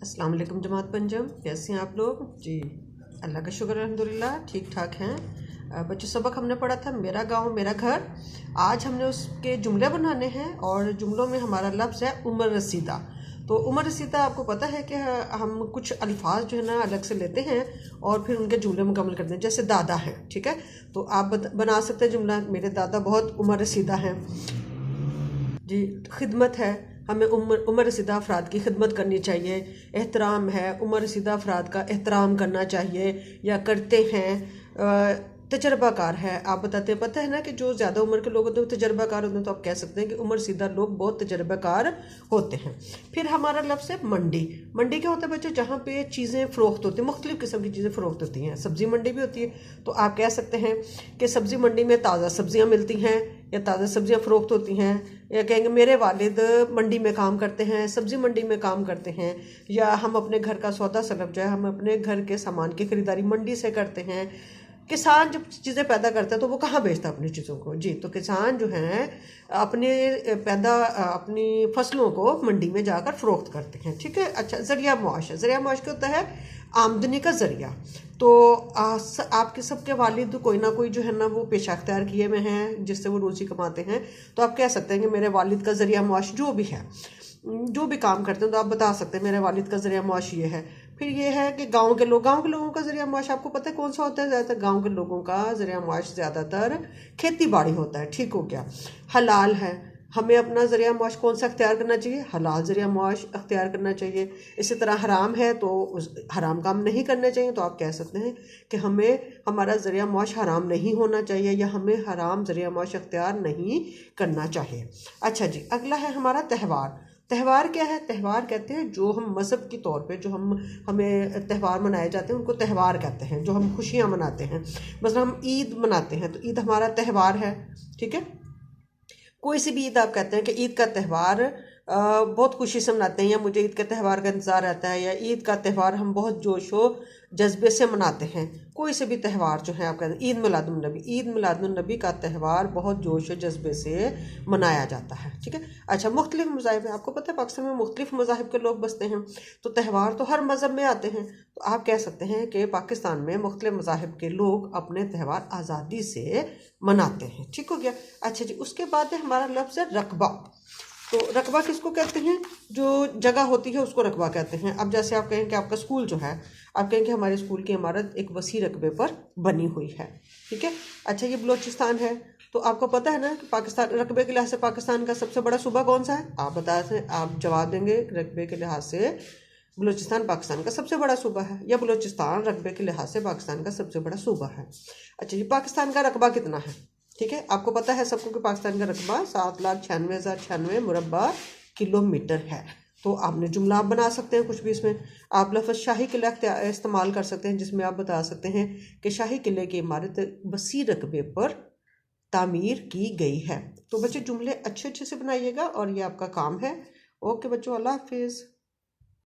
अस्सलाम वालेकुम जमात पंजम, कैसे हैं आप लोग जी। अल्लाह का शुक्र अल्हम्दुलिल्लाह ठीक ठाक हैं। बच्चों सबक हमने पढ़ा था मेरा गांव मेरा घर। आज हमने उसके जुमले बनाने हैं और जुमलों में हमारा लफ्ज़ है उमर रसीदा। तो उमर रसीदा आपको पता है कि हम कुछ अल्फाज जो है ना अलग से लेते हैं और फिर उनके जुमले मुकम्मल करते हैं। जैसे दादा है, ठीक है, तो आप बना सकते हैं जुमला मेरे दादा बहुत उमर रसीदा हैं जी। खिदमत है, हमें उम्र रसीदा अफराद की खिदमत करनी चाहिए। एहतराम है, उम्र रसीदा अफराद का एहतराम करना चाहिए या करते हैं। तजर्बाकार है, आप बताते हैं, पता है ना कि जो ज़्यादा उम्र के लोग होते हैं वो तजर्बाकार होते हैं, तो आप कह सकते हैं कि उम्र रसीदा लोग बहुत तजर्बाकार होते हैं। फिर हमारा लफ्ज़ है मंडी। मंडी क्या होता है बच्चों? जहाँ पे चीज़ें फ़रोख्त होती हैं, मुख्तलिफ़ किस्म की चीज़ें फ़रोख्त होती हैं। सब्ज़ी मंडी भी होती है, तो आप कह सकते हैं कि सब्ज़ी मंडी में ताज़ा सब्ज़ियाँ मिलती हैं या ताज़ा सब्ज़ियाँ फ़रोख्त होती हैं। या कहेंगे मेरे वालिद मंडी में काम करते हैं, सब्ज़ी मंडी में काम करते हैं। या हम अपने घर का सौदा सलब जो है हम अपने घर के सामान की ख़रीदारी मंडी से करते हैं। किसान जब चीज़ें पैदा करता है तो वो कहाँ बेचता है अपनी चीज़ों को जी? तो किसान जो हैं अपनी फसलों को मंडी में जाकर फ़रोख्त करते हैं, ठीक है। अच्छा, ज़रिया मुआश है। ज़रिया मुआश क्या होता है? आमदनी का ज़रिया। तो आपके सबके वालिद कोई ना कोई जो है ना वो पेशा अख्तियार किए हुए हैं जिससे वो रोज़ी कमाते हैं, तो आप कह सकते हैं कि मेरे वालिद का ज़रिया मुआश जो भी है, जो भी काम करते हैं, तो आप बता सकते हैं मेरे वालिद का ज़रिया मुआश ये है। फिर ये है कि गांव के लोगों का ज़रिया मुआश आपको पता है कौन सा होता है? ज़्यादातर गांव के लोगों का ज़रिया मुआश ज़्यादातर खेती बाड़ी होता है, ठीक हो गया। हलाल है, हमें अपना ज़रिया मुआश कौन सा अख्तियार करना चाहिए? हलाल ज़रिया मुआश अख्तियार करना चाहिए। इसी तरह हराम है तो उस हराम काम नहीं करने चाहिए, तो आप कह सकते हैं कि हमें हमारा ज़रिया मुआश हराम नहीं होना चाहिए या हमें हराम ज़रिया मुआश अख्तियार नहीं करना चाहिए। अच्छा जी, अगला है हमारा त्यौहार। त्यौहार क्या है? त्यौहार कहते हैं जो हम मज़हब के तौर पे जो हमें त्यौहार मनाए जाते हैं उनको त्यौहार कहते हैं। जो हम खुशियाँ मनाते हैं, मतलब हम ईद मनाते हैं, तो ईद हमारा त्यौहार है, ठीक है। कोई सी भी ईद आप कहते हैं कि ईद का त्यौहार बहुत खुशी से मनाते हैं, या मुझे ईद के त्यौहार का इंतज़ार रहता है, या ईद का त्यौहार हम बहुत जोश व जज्बे से मनाते हैं। कोई से भी त्यौहार जो है आप कहते हैं। ईद मिलादुन्नबी का त्यौहार बहुत जोश व जज्बे से मनाया जाता है, ठीक है। अच्छा, मुख्तलिफ मज़ाहिब है, आपको पता है पाकिस्तान में मुख्तलिफ मज़ाहिब के लोग बसते हैं, तो त्यौहार तो हर मज़हब में आते हैं। तो आप कह सकते हैं कि पाकिस्तान में मुख्तलिफ मज़ाहिब के लोग अपने त्यौहार आज़ादी से मनाते हैं, ठीक हो गया। अच्छा जी, उसके बाद है हमारा लफ्ज़ है रकबा। तो रकबा किसको कहते हैं? जो जगह होती है उसको रकबा कहते हैं। अब जैसे आप कहें कि आपका स्कूल जो है, आप कहें कि हमारे स्कूल की इमारत एक वसी रकबे पर बनी हुई है, ठीक है। अच्छा, ये बलोचिस्तान है, तो आपको पता है ना कि पाकिस्तान रकबे के लिहाज से पाकिस्तान का सबसे बड़ा सूबा कौन सा है? आप बता दें, आप जवाब देंगे रकबे के लिहाज से बलूचिस्तान पाकिस्तान का सबसे बड़ा सूबा है, या बलूचिस्तान रकबे के लिहाज से पाकिस्तान का सबसे बड़ा सूबा है। अच्छा, ये पाकिस्तान का रकबा कितना है? ठीक है, आपको पता है सबको कि पाकिस्तान का रकबा 7,96,096 मुरबा किलोमीटर है। तो आपने जुमला आप बना सकते हैं कुछ भी इसमें। आप लफ्ज़ शाही किला इस्तेमाल कर सकते हैं, जिसमें आप बता सकते हैं कि शाही किले की इमारत वसी रकबे पर तामीर की गई है। तो बच्चे जुमले अच्छे अच्छे से बनाइएगा और ये आपका काम है। ओके बच्चों, अल्लाह हाफिज़।